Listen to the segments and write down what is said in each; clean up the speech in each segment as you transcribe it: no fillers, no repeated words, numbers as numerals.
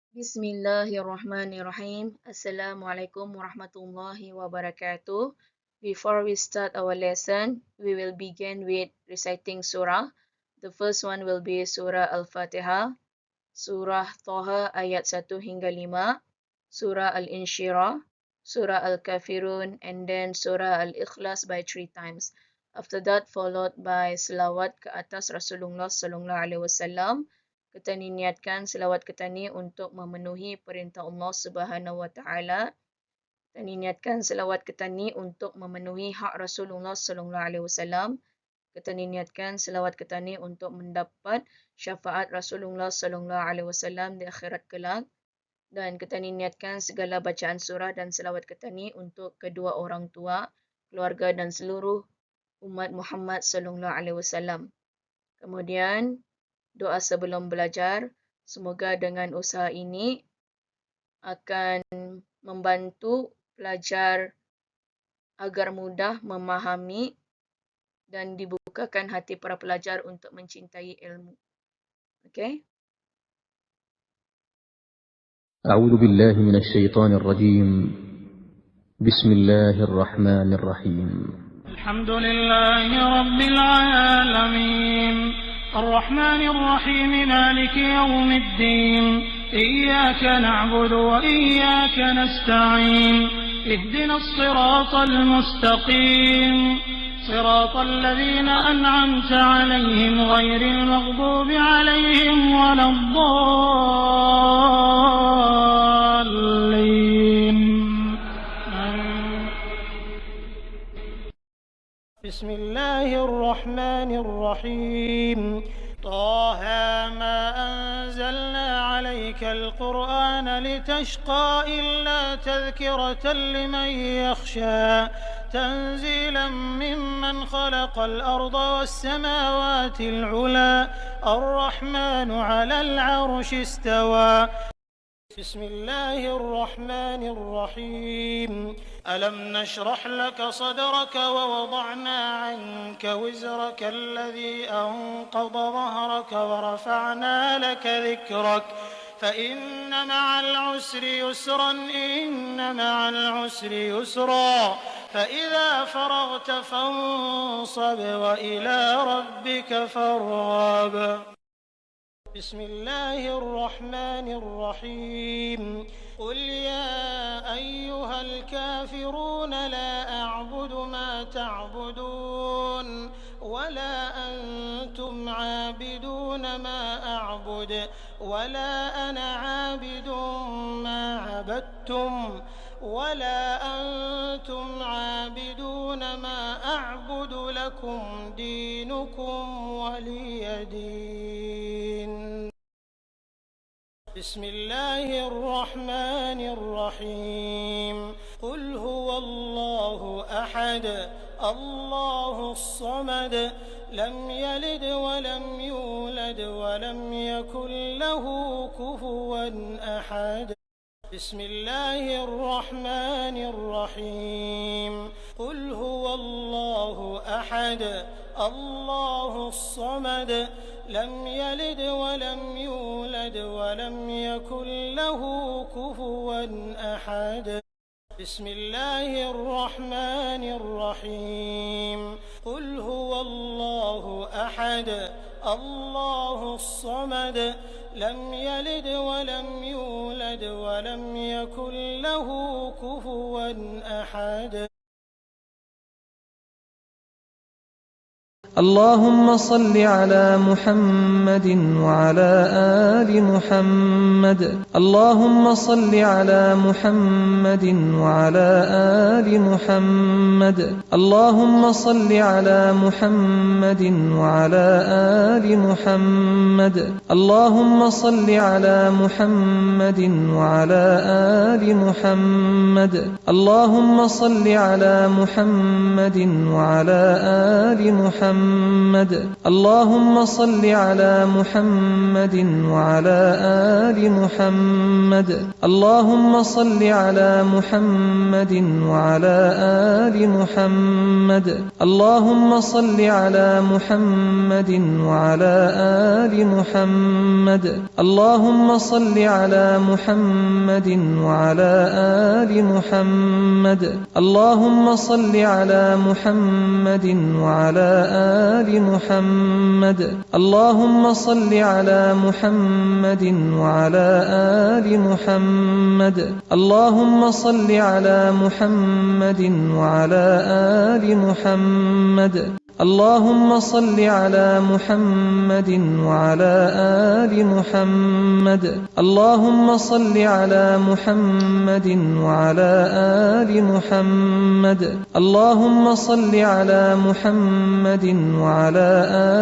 Bismillahirrahmanirrahim. Assalamualaikum warahmatullahi wabarakatuh. Before we start our lesson, we will begin with reciting surah. The first one will be Surah Al-Fatihah, Surah Taha ayat 1 hingga 5, Surah Al-Insyirah, Surah Al-Kafirun, and then Surah Al-Ikhlas by 3 times. After that, followed by selawat ke atas Rasulullah sallallahu alaihi wasallam. Kita niatkan selawat kita ni untuk memenuhi perintah Allah Subhanahu Wa Taala. Kita niatkan selawat kita ni untuk memenuhi hak Rasulullah Sallallahu Alaihi Wasallam. Kita niatkan selawat kita ni untuk mendapat syafaat Rasulullah Sallallahu Alaihi Wasallam di akhirat kelak. Dan kita niatkan segala bacaan surah dan selawat kita ni untuk kedua orang tua, keluarga dan seluruh umat Muhammad Sallallahu Alaihi Wasallam. Kemudian doa sebelum belajar, semoga dengan usaha ini akan membantu pelajar agar mudah memahami dan dibukakan hati para pelajar untuk mencintai ilmu. Okay? أعوذ بالله من الشيطان الرجيم بسم الله الرحمن الرحيم الحمد لله رب العالمين الرحمن الرحيم مالك يوم الدين إياك نعبد وإياك نستعين اهدنا الصراط المستقيم صراط الذين أنعمت عليهم غير المغضوب عليهم ولا الضالين. بسم الله الرحمن الرحيم طه ما أنزلنا عليك القرآن لتشقى إلا تذكرة لمن يخشى تنزيلا ممن خلق الأرض والسماوات العلى الرحمن على العرش استوى. بسم الله الرحمن الرحيم ألم نشرح لك صدرك ووضعنا عنك وزرك الذي أنقض ظهرك ورفعنا لك ذكرك فإن مع العسر يسرا إن مع العسر يسرا فإذا فرغت فانصب وإلى ربك فارغب. بسم الله الرحمن الرحيم قل يا أيها الكافرون لا أعبد ما تعبدون ولا أنتم عابدون ما أعبد ولا أنا عابد ما عبدتم ولا أنتم عابدون ما أعبد لكم دينكم ولي دين. بسم الله الرحمن الرحيم قل هو الله أحد الله الصمد لم يلد ولم يولد ولم يكن له كفوا أحد. بسم الله الرحمن الرحيم قل هو الله أحد الله الصمد لم يلد ولم يولد ولم يكن له كفوا أحد. بسم الله الرحمن الرحيم قل هو الله أحد الله الصمد لم يلد ولم يولد ولم يكن له كفوا أحد. اللهم صل على محمد وعلى آل محمد. اللهم صل على محمد وعلى آل محمد. اللهم صل على محمد وعلى آل محمد. اللهم صل على محمد وعلى آل محمد. اللهم صل على محمد وعلى آل محمد. محمد اللهم صل على محمد وعلى آل محمد اللهم صل على محمد وعلى آل محمد اللهم صل على محمد وعلى آل محمد اللهم صل على محمد وعلى آل محمد اللهم صل على محمد وعلى آل محمد اللهم صل على محمد وعلى آل محمد اللهم صل على محمد وعلى آل محمد اللهم صل على محمد وعلى آل محمد اللهم صل على محمد وعلى آل محمد اللهم صل على محمد وعلى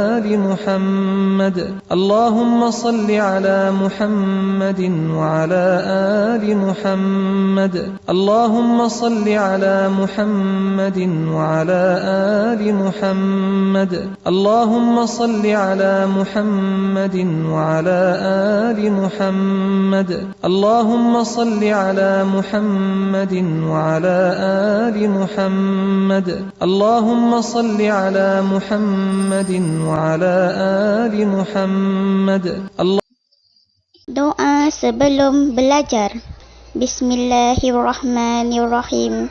آل محمد اللهم صل على محمد وعلى آل محمد اللهم صل على محمد وعلى آل محمد اللهم صل على محمد وعلى آل محمد اللهم صل على محمد وعلى آل محمد اللهم صل على محمد وعلى آل محمد Doa sebelum belajar. Bismillahirrahmanirrahim.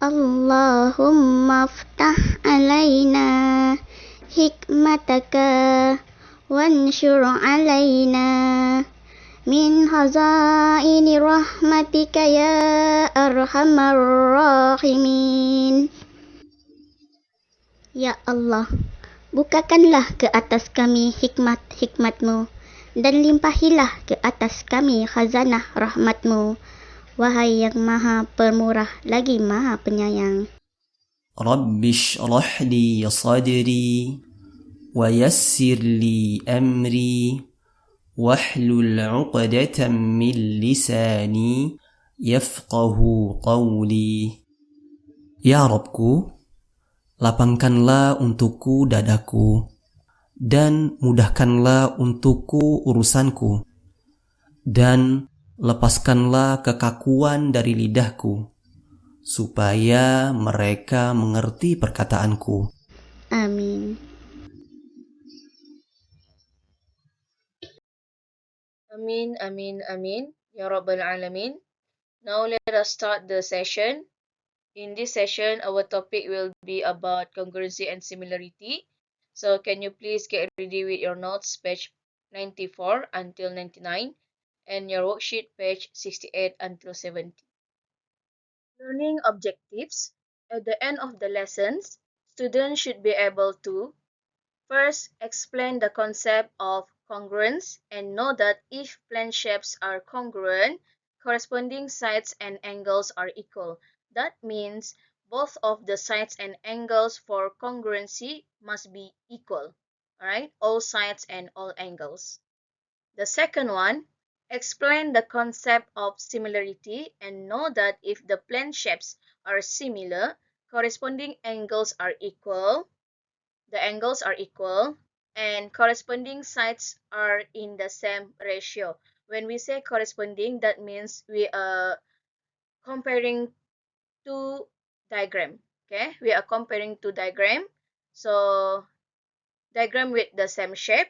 Allahumma ftah alaina hikmataka wanshur alaina min hazaini rahmatika ya arhamar rahimin. Ya Allah, bukakanlah ke atas kami hikmat-hikmat-Mu dan limpahilah ke atas kami khazanah rahmat-Mu, wahai yang maha pemurah lagi maha penyayang. Rabbi shrah li sadri wa yassir li amri wahlul 'uqdatam min lisani yafqahu qawli. Ya Rabbku, lapangkanlah untukku dadaku dan mudahkanlah untukku urusanku, dan lepaskanlah kekakuan dari lidahku, supaya mereka mengerti perkataanku. Amin. Amin, amin, amin. Ya Rabbal Alamin. Now let us start the session. In this session, our topic will be about congruency and similarity. So can you please get ready with your notes, page 94 until 99, and your worksheet, page 68 until 70. Learning objectives. At the end of the lessons, students should be able to first explain the concept of congruence and know that if plane shapes are congruent, corresponding sides and angles are equal. That means both of the sides and angles for congruency must be equal. Alright, all sides and all angles. The second one, explain the concept of similarity and know that if the plane shapes are similar, corresponding angles are equal, and corresponding sides are in the same ratio. When we say corresponding, that means we are comparing two diagram. Okay, we are comparing two diagram. So diagram with the same shape,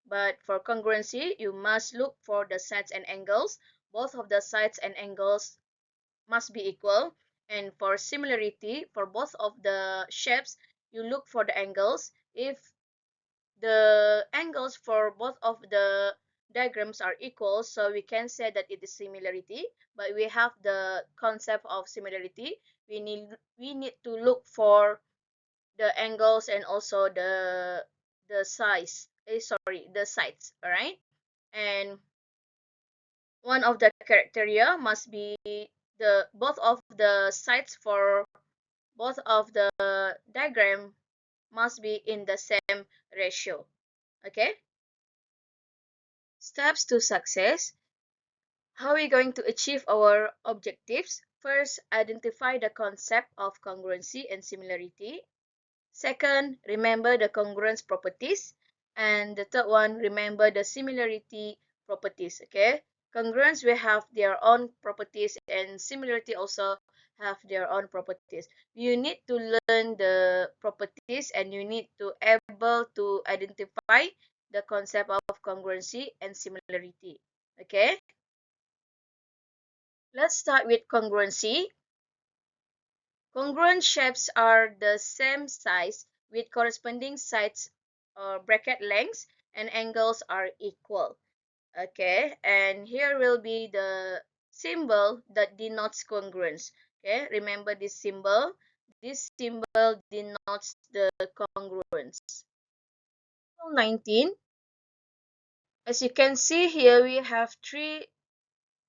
but for congruency, you must look for the sides and angles. Both of the sides and angles must be equal. And for similarity, for both of the shapes, you look for the angles. If the angles for both of the diagrams are equal, so we can say that it is similarity. But we have the concept of similarity. We need to look for the angles and also the size. The sides. All right, and one of the criteria must be the both of the sides for both of the diagram must be in the same ratio. Okay. Steps to success. How are we going to achieve our objectives? First, identify the concept of congruency and similarity. Second, remember the congruence properties. And the third one, remember the similarity properties. Okay, congruence will have their own properties, and similarity also have their own properties. You need to learn the properties, and you need to able to identify the concept of congruency and similarity. Okay, let's start with congruency. Congruent shapes are the same size with corresponding sides or bracket lengths, and angles are equal. Okay, and here will be the symbol that denotes congruence. Okay, remember this symbol. This symbol denotes the congruence. 19. As you can see here, we have three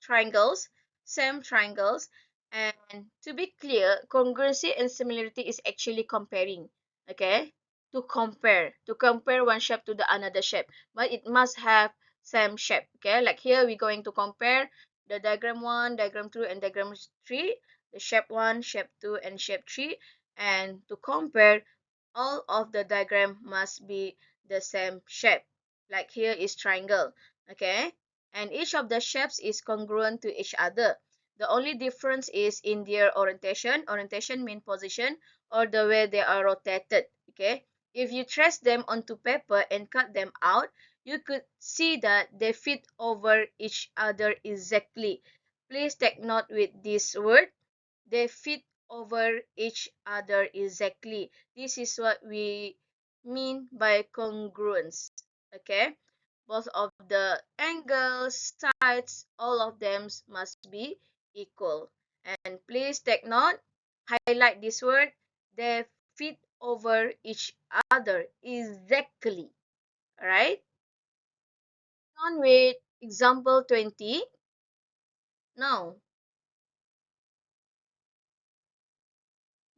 triangles, same triangles. And to be clear, congruency and similarity is actually comparing. Okay, to compare one shape to the another shape, but it must have same shape. Okay, like here we're going to compare the diagram 1, diagram 2, and diagram 3, the shape 1, shape 2, and shape 3. And to compare, all of the diagram must be the same shape. Like here is triangle. Okay, and each of the shapes is congruent to each other. The only difference is in their orientation. Orientation means position, or the way they are rotated. Okay, if you trace them onto paper and cut them out, you could see that they fit over each other exactly. Please take note with this word. They fit over each other exactly. This is what we mean by congruence. Okay, both of the angles, sides, all of them must be equal. And please take note, highlight this word. They fit over each other exactly. Alright, on with example 20. Now,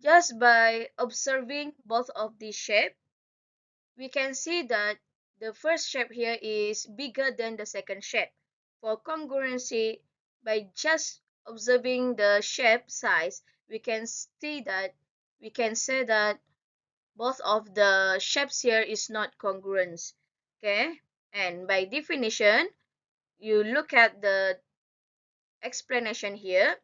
just by observing both of these shapes, we can see that the first shape here is bigger than the second shape. For congruency, by just observing the shape size, we can say that both of the shapes here is not congruent. Okay, and by definition, you look at the explanation here.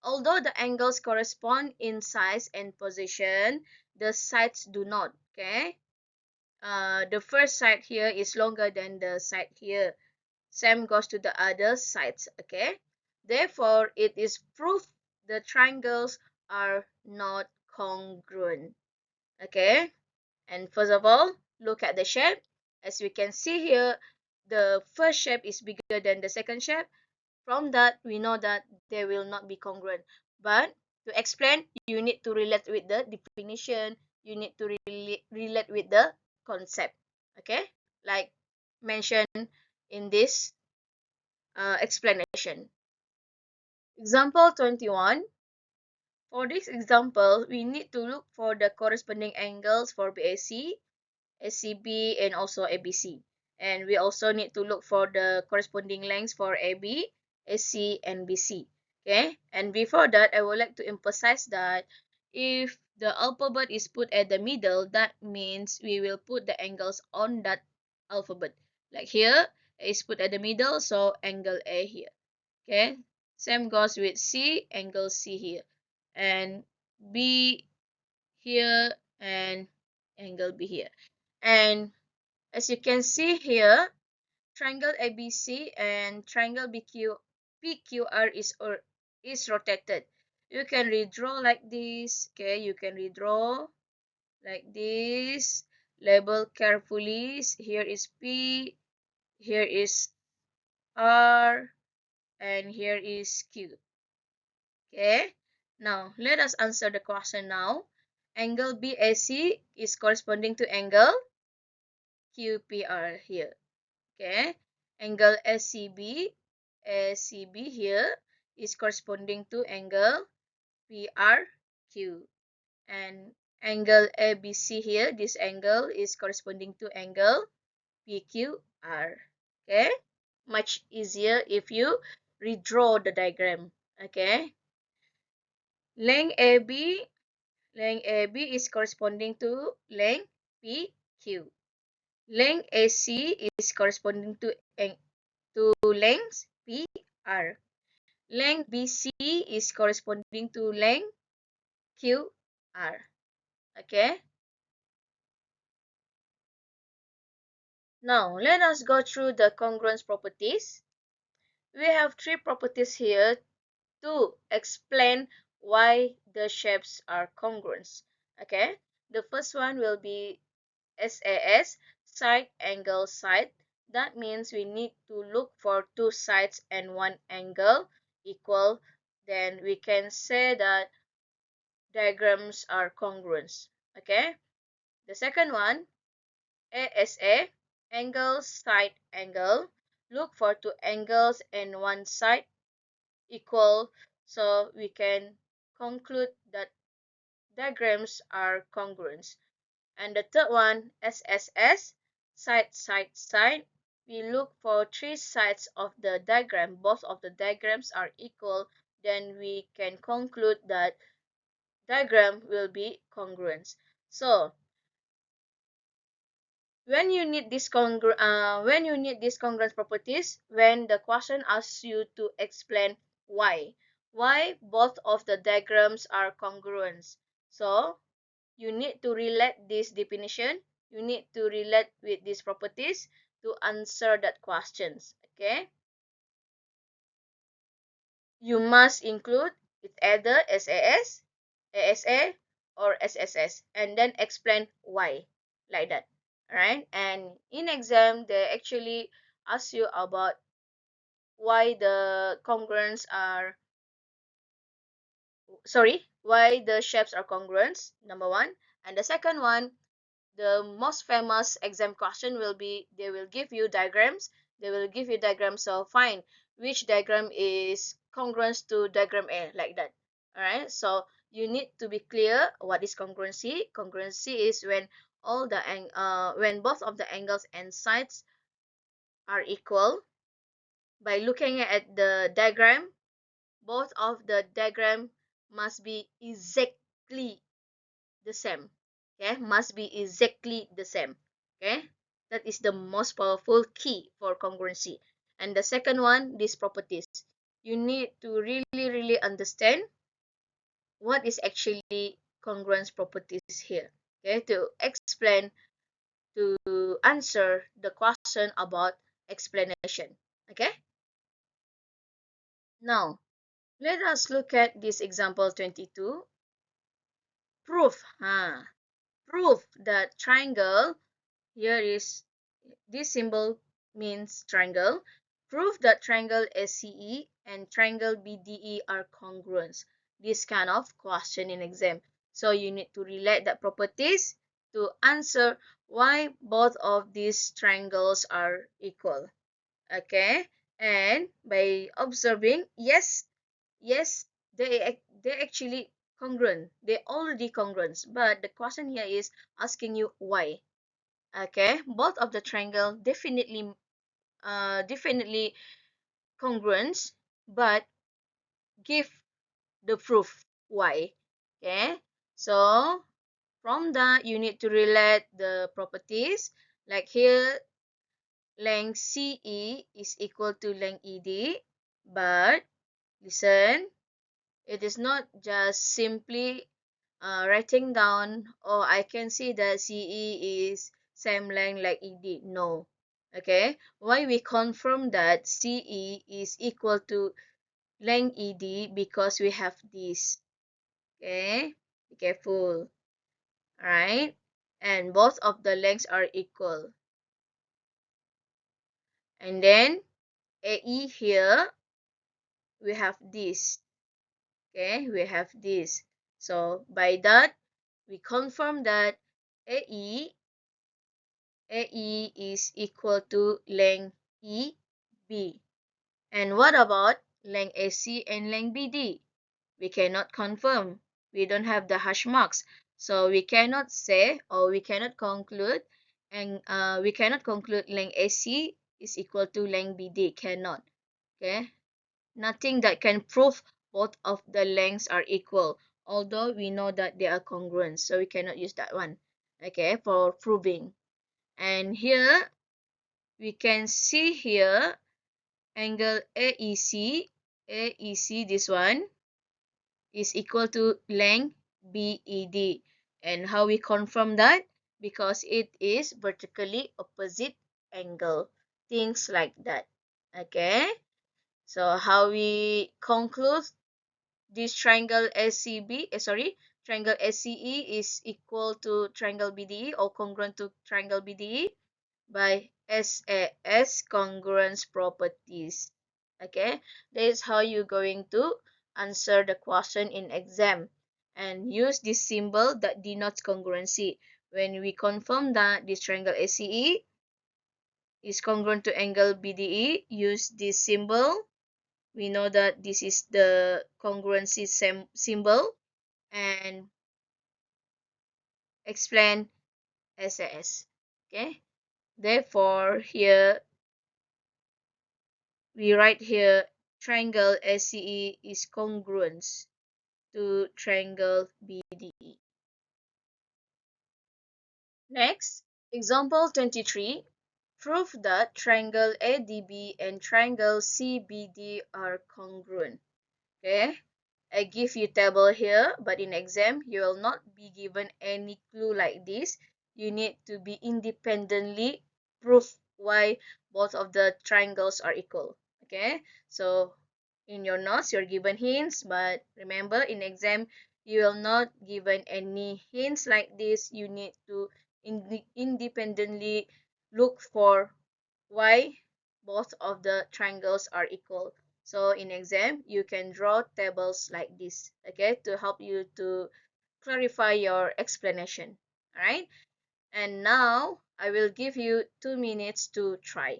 Although the angles correspond in size and position, the sides do not. Okay, the first side here is longer than the side here. Same goes to the other sides. Okay, therefore it is proof the triangles are not congruent. Okay, and first of all, look at the shape. As we can see here, the first shape is bigger than the second shape. From that, we know that they will not be congruent. But to explain, you need to relate with the definition. You need to relate with the concept. Okay, like mentioned in this explanation. Example 21. For this example, we need to look for the corresponding angles for BAC, SCB, and also ABC. And we also need to look for the corresponding lengths for AB, SC, and BC. Okay, and before that, I would like to emphasize that if the alphabet is put at the middle, that means we will put the angles on that alphabet. Like here, A is put at the middle, so angle A here. Okay, same goes with C, angle C here, and B here, and angle B here. And as you can see here, triangle ABC and triangle PQR is rotated. You can redraw like this. Okay, you can redraw like this. Label carefully. Here is P, here is R, and here is Q. Okay, now let us answer the question now. Angle BAC is corresponding to angle QPR here. Okay, angle SCB here is corresponding to angle PRQ, and angle ABC here, this angle is corresponding to angle PQR. Okay, much easier if you redraw the diagram. Okay, length AB Length AB is corresponding to length PQ. Length AC is corresponding to length PR. Length BC is corresponding to length QR. Okay. Now, let us go through the congruence properties. We have three properties here to explain why the shapes are congruent. Okay. The first one will be SAS, side angle side. That means we need to look for two sides and one angle equal. Then we can say that diagrams are congruent. Okay. The second one, ASA, angle side angle. Look for two angles and one side equal, so we can conclude that diagrams are congruent. And the third one, SSS, side, side, side. We look for three sides of the diagram. Both of the diagrams are equal. Then we can conclude that diagram will be congruent. So when you need this congruence properties, when the question asks you to explain why both of the diagrams are congruent. So you need to relate this definition, you need to relate with these properties to answer that questions. Okay, you must include it either SAS, ASA, or SSS, and then explain why, like that. Alright, and in exam they actually ask you about why the congruence are why the shapes are congruent, number one. And the second one, the most famous exam question will be, they will give you diagrams. So find which diagram is congruent to diagram A, like that. Alright, so you need to be clear what is congruency. Congruency is when when both of the angles and sides are equal. By looking at the diagram, both of the diagram must be exactly the same. Okay, must be exactly the same. Okay, that is the most powerful key for congruency. And the second one, these properties. You need to really understand what is actually congruence properties here. Okay, to explain, to answer the question about explanation. Okay, now let us look at this example 22. Proof. Proof that triangle, here is this symbol means triangle. Prove that triangle SCE and triangle BDE are congruent. This kind of question in exam. So you need to relate the properties to answer why both of these triangles are equal. Okay, and by observing, yes, they actually congruent. They already congruent. But the question here is asking you why. Okay, both of the triangle definitely congruent, but give the proof why. Okay, so from that you need to relate the properties. Like here, length CE is equal to length ED, but listen, it is not just simply writing down, oh, I can see that CE is same length like ED. No. Okay, why we confirm that CE is equal to length ED? Because we have this. Okay, be careful. Alright, and both of the lengths are equal. And then AE here, we have this. Okay, we have this. So by that, we confirm that AE is equal to length EB. And what about length AC and length BD? We cannot confirm. We don't have the hash marks. So we cannot say, or we cannot conclude, and we cannot conclude length AC is equal to length BD. Cannot. Okay, nothing that can prove both of the lengths are equal. although we know that they are congruent, so we cannot use that one, okay, for proving. And here we can see here angle AEC, this one is equal to length BED. And how we confirm that? Because it is vertically opposite angle. Things like that. Okay. So how we conclude this triangle triangle SCE is equal to triangle BDE or congruent to triangle BDE by SAS congruence properties. Okay, that is how you're going to answer the question in exam, and use this symbol that denotes congruency. When we confirm that this triangle ACE is congruent to angle BDE, use this symbol. We know that this is the congruency symbol, and explain SAS. Okay, therefore here we write here triangle SCE is congruent to triangle BDE. Next, example 23. Prove that triangle ADB and triangle CBD are congruent. Okay, I give you table here, but in exam you will not be given any clue like this. You need to be independently prove why both of the triangles are equal. Okay, so in your notes you're given hints, but remember in exam you will not given any hints like this. You need to independently look for why both of the triangles are equal. So in exam, you can draw tables like this, okay, to help you to clarify your explanation. All right. And now I will give you 2 minutes to try.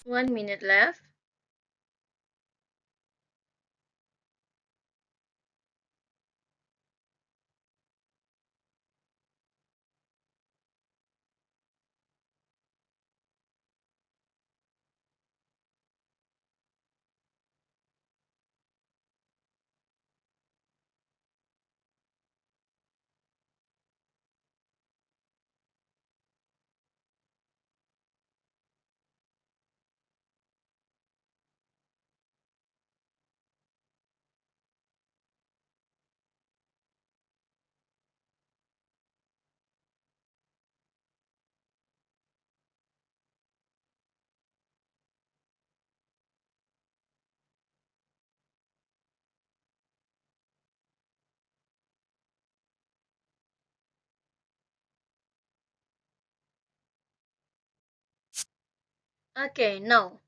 One minute left. Okay, now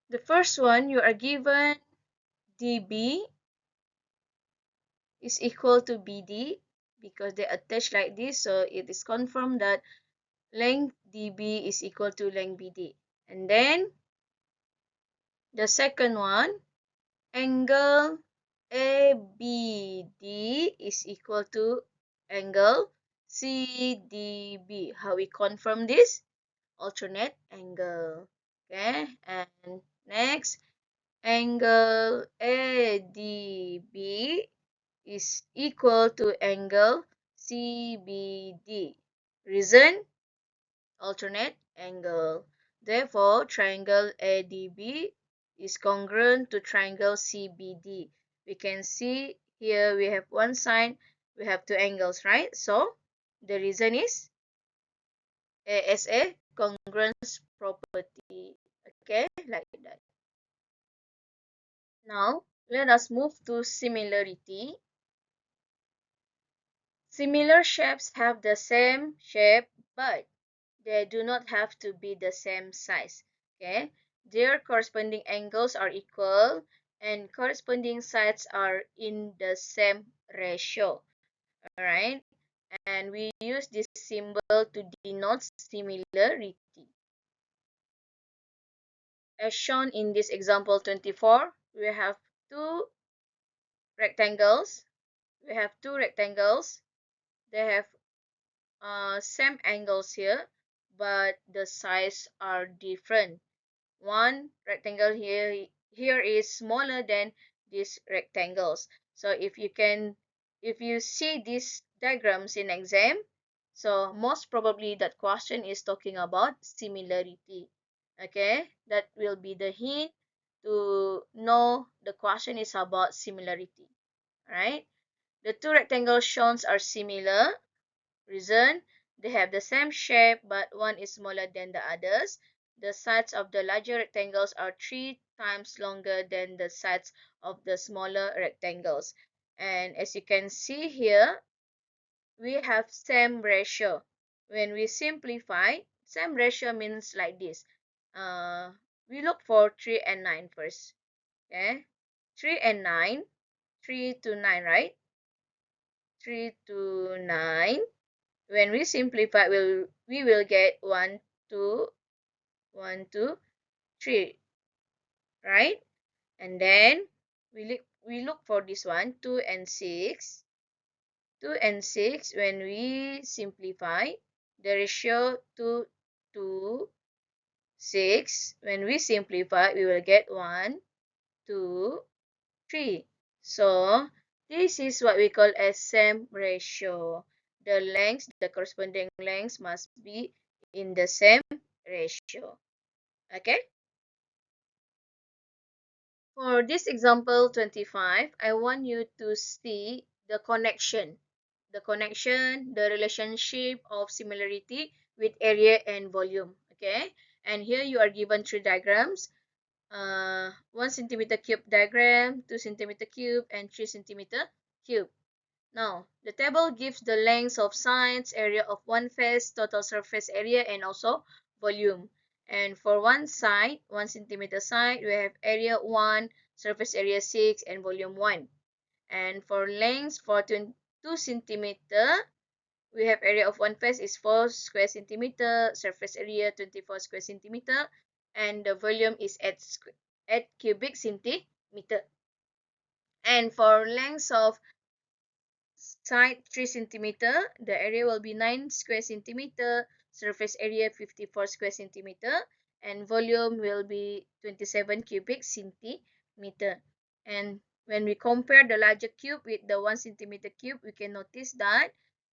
the first one you are given DB is equal to BD because they attach like this, so it is confirmed that length DB is equal to length BD. And then the second one, angle ABD is equal to angle CDB. How we confirm this? Alternate angle. Okay, and next, angle ADB is equal to angle CBD. Reason? Alternate angle. Therefore, triangle ADB is congruent to triangle CBD. We can see here we have one side, we have two angles, right? So the reason is ASA congruence property. Okay, like that. Now let us move to similarity. Similar shapes have the same shape, but they do not have to be the same size. Okay, their corresponding angles are equal and corresponding sides are in the same ratio. Alright, and we use this symbol to denote similarity. As shown in this example 24, we have two rectangles. We have two rectangles. They have same angles here, but the size are different. One rectangle here is smaller than these rectangles. So if you see these diagrams in exam, so most probably that question is talking about similarity. Okay, that will be the hint to know the question is about similarity. Right? The two rectangles shown are similar. Reason, they have the same shape but one is smaller than the others. The sides of the larger rectangles are 3 times longer than the sides of the smaller rectangles. And as you can see here, we have same ratio. When we simplify, same ratio means like this. We look for 3 and 9 first. Okay, 3 and 9, 3 to 9, right? 3 to 9. When we simplify, we will get 1, 2, 1, 2, 3, right? And then we look for this one, 2 and 6. 2 and 6, when we simplify, the ratio 2 to 6, when we simplify, we will get 1, 2, 3. So this is what we call as same ratio. The corresponding lengths must be in the same ratio. Okay? For this example 25, I want you to see the connection. The relationship of similarity with area and volume. Okay? And here you are given three diagrams. 1 centimeter cube diagram, 2 centimeter cube, and 3 centimeter cube. Now, the table gives the lengths of sides, area of one face, total surface area, and also volume. And for one side, 1 centimeter side, we have area 1, surface area 6, and volume 1. And for lengths for 2 centimeter, we have area of one face is 4 square centimeter, surface area 24 square centimeter, and the volume is 8 cubic centimeter. And for lengths of side 3 centimeter, the area will be 9 square centimeter, surface area 54 square centimeter, and volume will be 27 cubic centimeter. And when we compare the larger cube with the 1 centimeter cube, we can notice that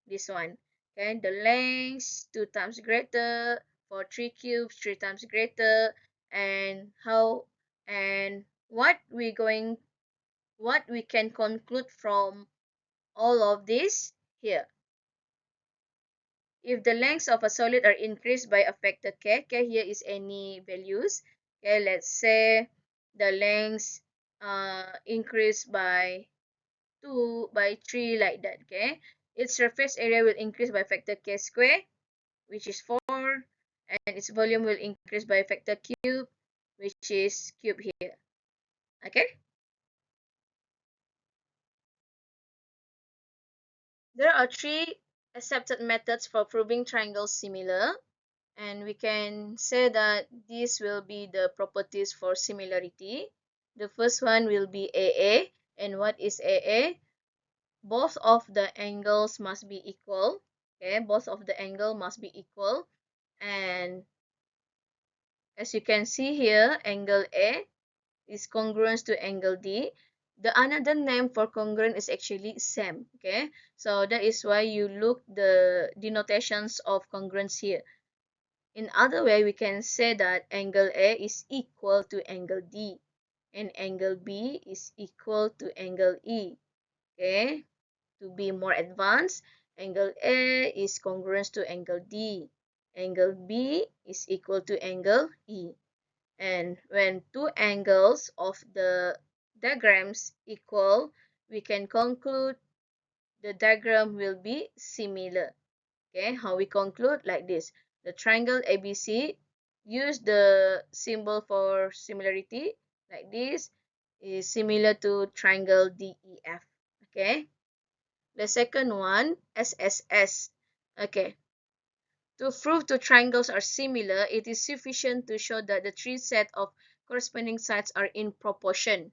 this one, okay, the length 2 times greater, for 3 cubes 3 times greater, and what we can conclude from all of this here. If the lengths of a solid are increased by a factor k, here is any values. Okay, let's say the lengths increase by 2, by 3, like that. Okay, its surface area will increase by factor k square, which is 4, and its volume will increase by factor cube, which is cube here. Okay. There are 3 accepted methods for proving triangles similar, and we can say that these will be the properties for similarity. The first one will be AA, and what is AA? Both of the angles must be equal. Okay, both of the angle must be equal, and as you can see here, angle A is congruent to angle D. The another name for congruent is actually same. Okay, so that is why you look the denotations of congruence here. In other way, we can say that angle A is equal to angle D and angle B is equal to angle E. Okay, to be more advanced, angle A is congruent to angle D. Angle B is equal to angle E. And when two angles of the diagrams equal, we can conclude the diagram will be similar. Okay, how we conclude like this. The triangle ABC, use the symbol for similarity like this, is similar to triangle DEF. Okay. The second one, SSS. Okay. To prove two triangles are similar, it is sufficient to show that the three sets of corresponding sides are in proportion.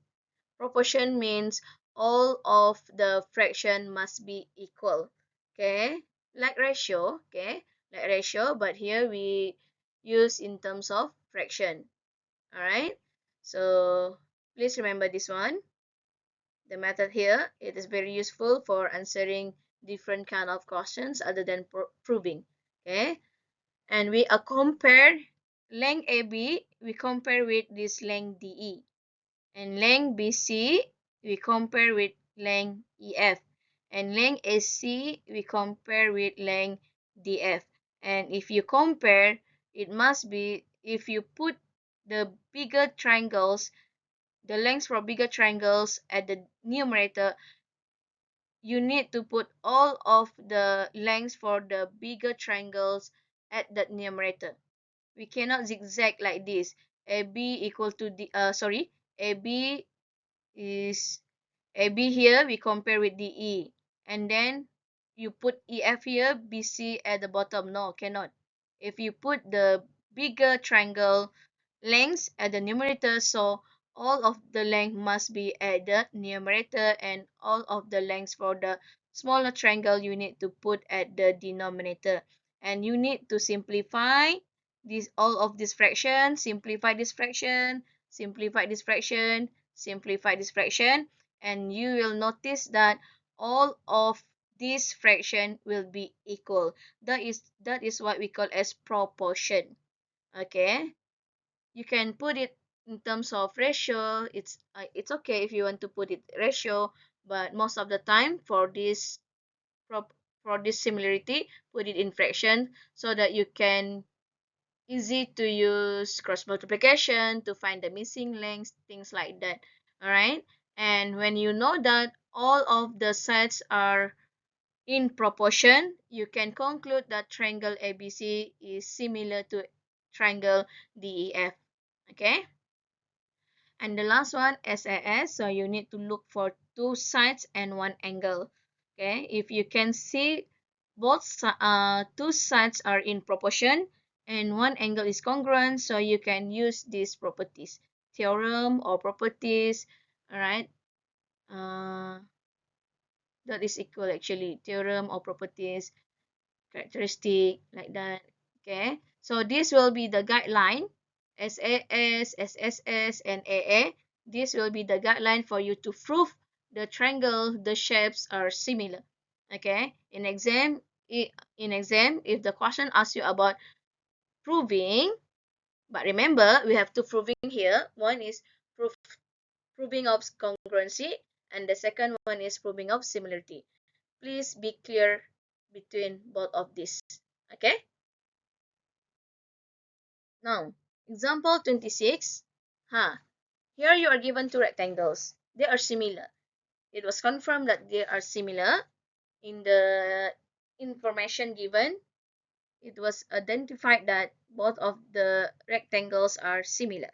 Proportion means all of the fraction must be equal. Okay, like ratio. Okay, like ratio, but here we use in terms of fraction. All right. So please remember this one. The method here, it is very useful for answering different kind of questions other than proving. Okay, and we compare length AB, we compare with this length DE. And length BC, we compare with length EF. And length AC, we compare with length DF. And if you compare, it must be, if you put the bigger triangles, the lengths for bigger triangles at the numerator, you need to put all of the lengths for the bigger triangles at the numerator. We cannot zigzag like this. AB equal to the AB is AB here, we compare with DE. And then you put EF here, BC at the bottom. No, cannot. If you put the bigger triangle lengths at the numerator, so all of the length must be at the numerator and all of the lengths for the smaller triangle you need to put at the denominator. And you need to simplify this, all of this fraction, simplify this fraction, simplify this fraction, simplify this fraction, and you will notice that all of this fraction will be equal. That is what we call as proportion. Okay, you can put it in terms of ratio. It's okay if you want to put it ratio, but most of the time for this for this similarity, put it in fraction so that you can easy to use cross multiplication to find the missing lengths, things like that. All right, and when you know that all of the sides are in proportion, you can conclude that triangle ABC is similar to triangle DEF. Okay, and the last one, SAS, so you need to look for two sides and one angle. Okay, if you can see both two sides are in proportion and one angle is congruent, so you can use these properties, theorem or properties. All right, that is equal actually, theorem or properties, characteristic, like that. Okay, so this will be the guideline. SAS, SSS, and AA, this will be the guideline for you to prove the triangle, the shapes are similar. Okay, in exam, if the question asks you about proving, but remember we have two proving here. One is proving of congruency, and the second one is proving of similarity. Please be clear between both of these. Okay, now example 26. Here you are given two rectangles. They are similar. It was confirmed that they are similar in the information given. It was identified that both of the rectangles are similar.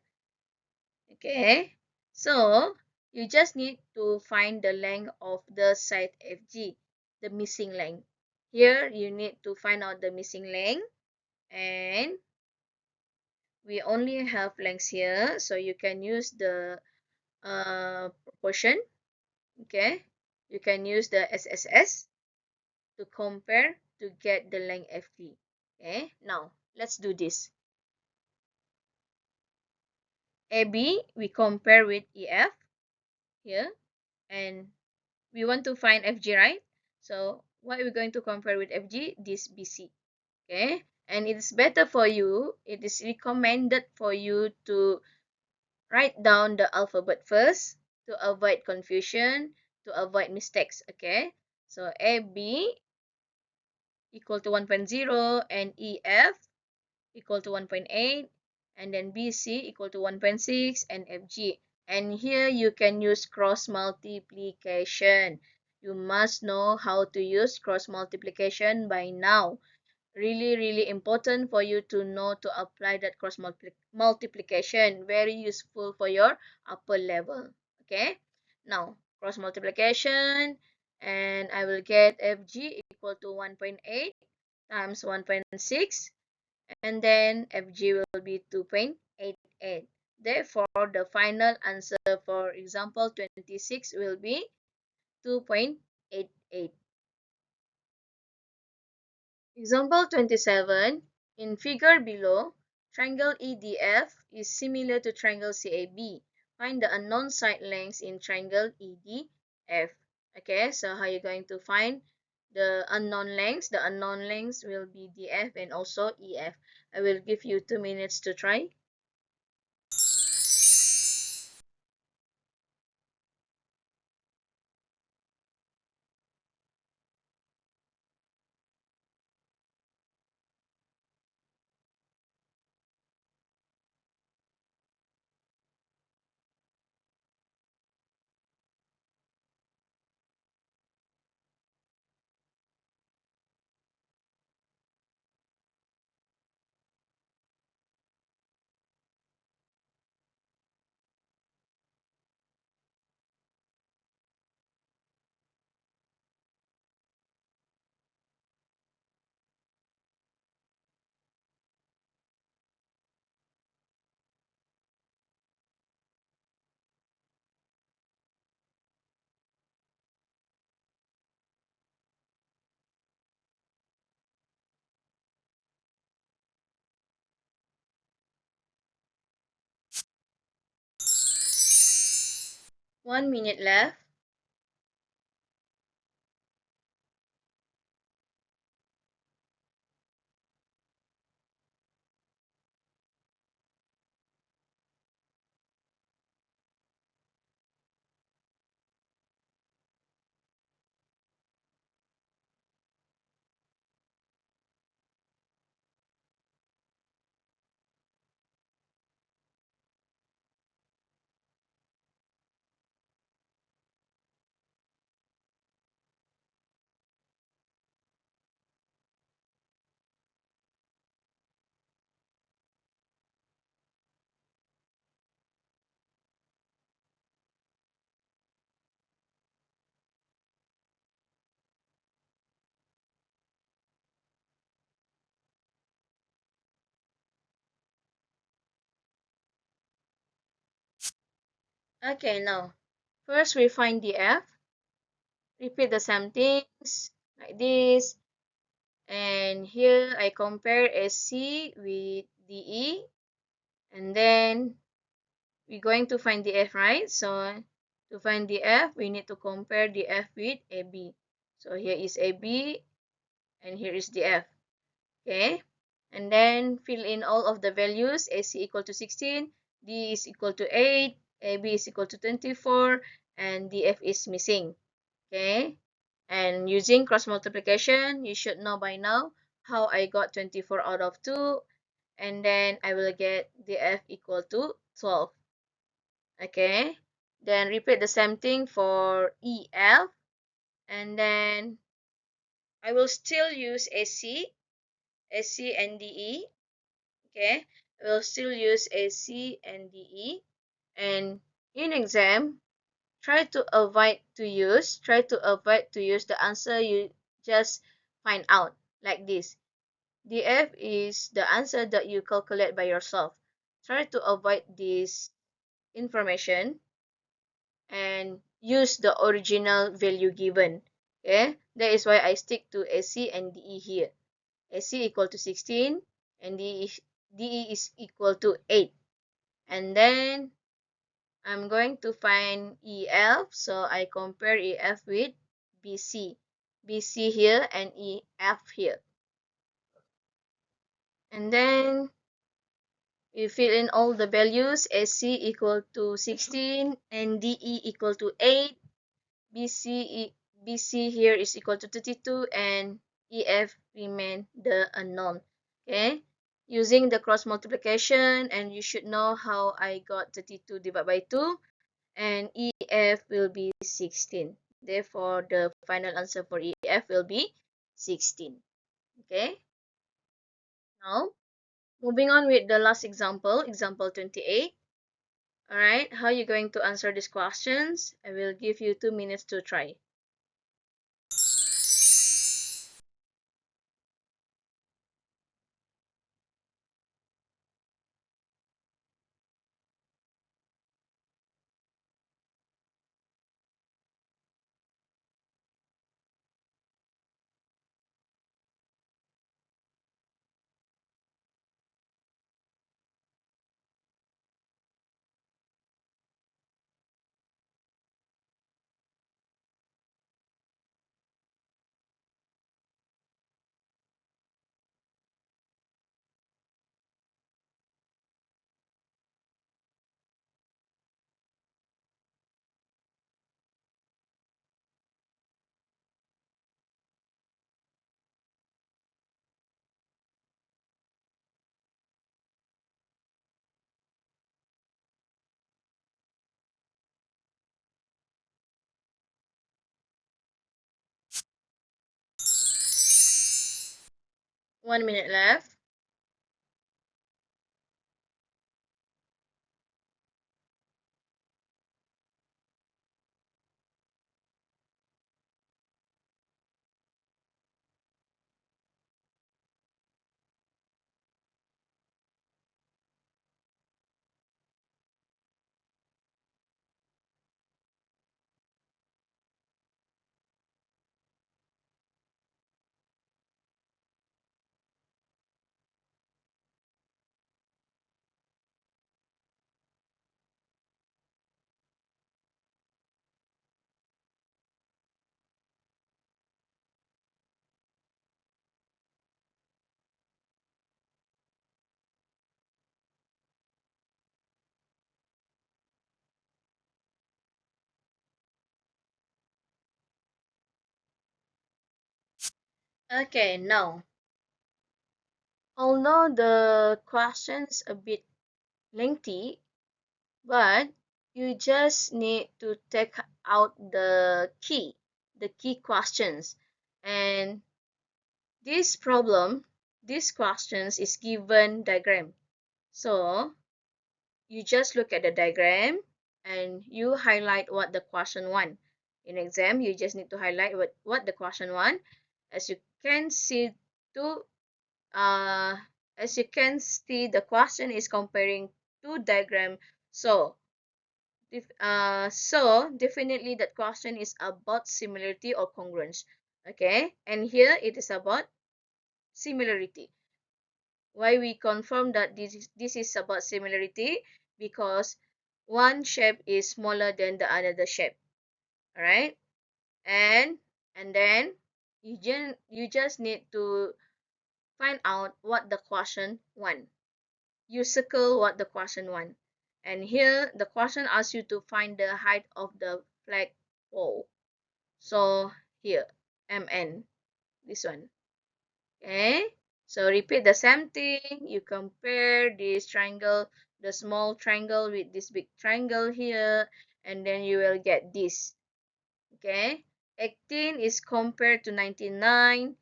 Okay, so you just need to find the length of the side FG, the missing length. Here you need to find out the missing length, and we only have lengths here, so you can use the proportion. Okay, you can use the SSS to compare to get the length FG. Okay, now let's do this. AB we compare with EF here, and we want to find FG, right? So what are we going to compare with FG? This BC. Okay, And it is better for you, it is recommended for you to write down the alphabet first to avoid confusion, to avoid mistakes. Okay, so AB equal to 1.0 and EF equal to 1.8, and then BC equal to 1.6 and FG. And here you can use cross multiplication. You must know how to use cross multiplication by now. Really important for you to know to apply that cross multiplication. Very useful for your upper level. Okay, now cross multiplication, and I will get FG equal to 1.8 times 1.6, and then FG will be 2.88. Therefore, the final answer for example 26 will be 2.88. Example 27. In figure below, triangle EDF is similar to triangle CAB. Find the unknown side lengths in triangle EDF. Okay, so how are you going to find the unknown lengths? The unknown lengths will be DF and also EF. I will give you 2 minutes to try. One minute left. Okay, now first we find DF. Repeat the same things like this. And here I compare SC with DE, and then we're going to find the F, right? So to find the F, we need to compare the F with AB. So here is AB and here is the F. Okay, and then fill in all of the values. AC equal to 16, D is equal to 8, AB is equal to 24, and DF is missing. Okay, and using cross multiplication, you should know by now how I got 24 out of 2, and then I will get DF equal to 12. Okay, then repeat the same thing for EF, and then I will still use AC and DE. Okay, I will still use AC and DE, and in exam, try to avoid to use the answer you just find out like this. DF is the answer that you calculate by yourself. Try to avoid this information and use the original value given. Okay, that is why I stick to AC and DE here. AC equal to 16 and DE is equal to 8. And then I'm going to find EF, so I compare EF with BC. BC here and EF here. And then you fill in all the values. SC equal to 16 and DE equal to 8. BC here is equal to 32 and EF remain the unknown. Okay, using the cross multiplication, and you should know how I got 32 divided by 2, and EF will be 16. Therefore, the final answer for EF will be 16. Okay, now moving on with the last example, example 28. Alright, how are you going to answer these questions? I will give you 2 minutes to try. One minute left. Okay, now, although the question's a bit lengthy, but you just need to take out the key questions. And this questions is given diagram. So you just look at the diagram and you highlight what the question want. In exam, you just need to highlight what the question want. As you can see, to uh, as you can see, the question is comparing two diagram. So definitely that question is about similarity or congruence. Okay, and here it is about similarity. Why we confirm that this is about similarity? Because one shape is smaller than the another shape. All right, and then you just need to find out what the question want. You circle what the question want, and here the question asks you to find the height of the flagpole. So here mn, this one. Okay, so repeat the same thing. You compare this triangle, the small triangle with this big triangle here, and then you will get this. Okay, 18 is compared to 99,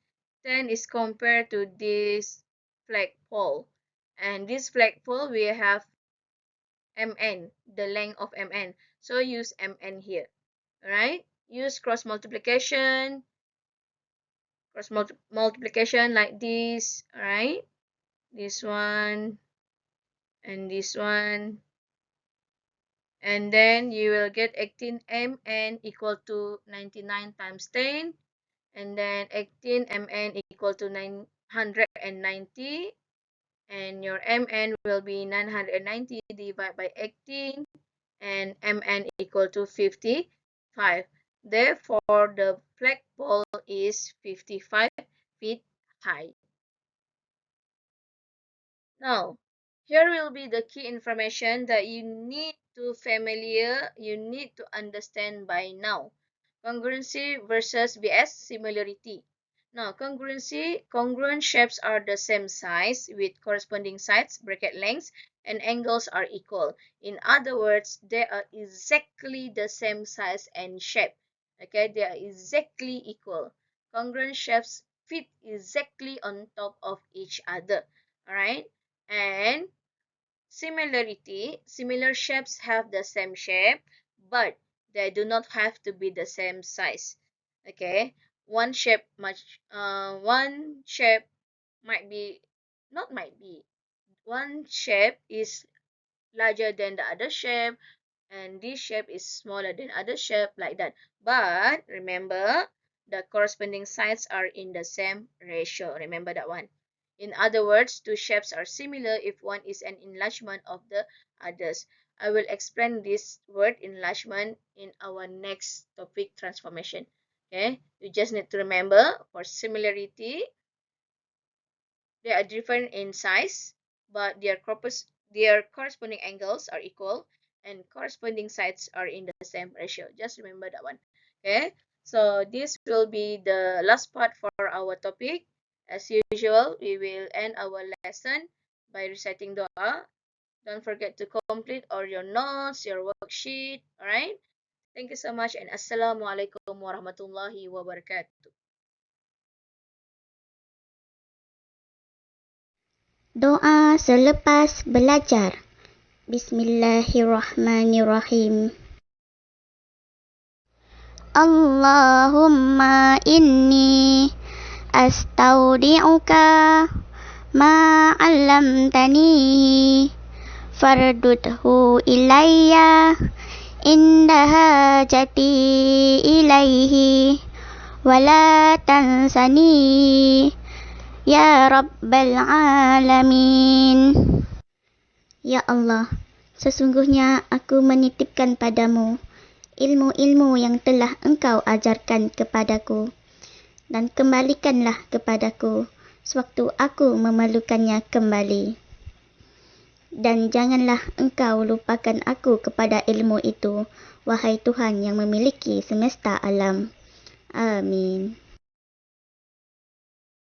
10 is compared to this flagpole, and this flagpole we have mn, the length of mn, so use mn here. All right, use multiplication like this. All right, this one and this one, and then you will get 18 mn equal to 99 times 10, and then 18 mn equal to 990, and your mn will be 990 divided by 18, and mn equal to 55. Therefore, the flagpole is 55 feet high. Now, here will be the key information that you need to understand by now. Congruency versus BS similarity. Now, congruent shapes are the same size with corresponding sides, bracket lengths, and angles are equal. In other words, they are exactly the same size and shape. Okay, they are exactly equal. Congruent shapes fit exactly on top of each other. Alright, and similar shapes have the same shape, but they do not have to be the same size. Okay, one shape might be, not might be, one shape is larger than the other shape, and this shape is smaller than other shape, like that. But remember, the corresponding sides are in the same ratio. Remember that one. In other words, two shapes are similar if one is an enlargement of the others. I will explain this word enlargement in our next topic, transformation. Okay, you just need to remember, for similarity, they are different in size, but their corresponding angles are equal and corresponding sides are in the same ratio. Just remember that one. Okay, so this will be the last part for our topic. As usual, we will end our lesson by reciting dua. Don't forget to complete all your notes, your worksheet. Alright? Thank you so much, and Assalamualaikum warahmatullahi wabarakatuh. Doa selepas belajar. Bismillahirrahmanirrahim. Allahumma inni astaudi'uka ma 'allamtani fardudhu ilayya inda hajati ilaihi wala tansani ya rabbal alamin. Ya Allah, sesungguhnya aku menitipkan padamu ilmu-ilmu yang telah engkau ajarkan kepadaku, dan kembalikanlah kepadaku sewaktu aku memerlukannya kembali. Dan janganlah engkau lupakan aku kepada ilmu itu, wahai Tuhan yang memiliki semesta alam. Amin.